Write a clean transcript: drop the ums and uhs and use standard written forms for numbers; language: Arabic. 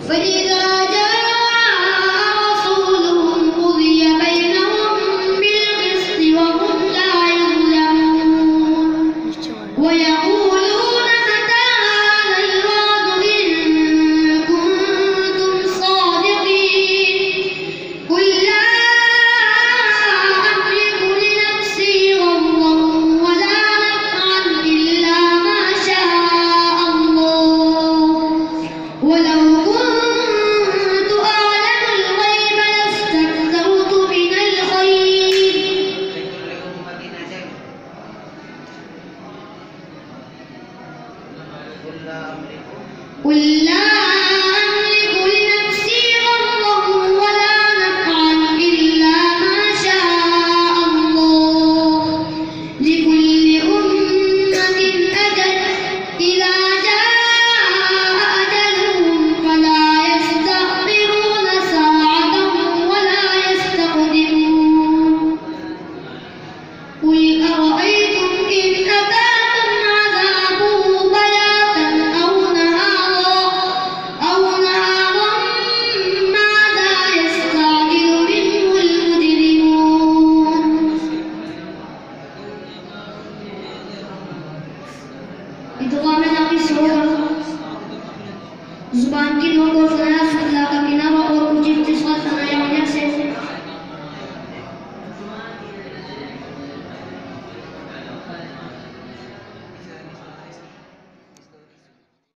فإذا جاء رسولهم قضي بينهم بالقسط وهم لا يظلمون ويقولون متى هذا الوعد إن كنتم صادقين قل لا أملك لنفسي ضرا ولا نفعا إلا ما شاء الله ولو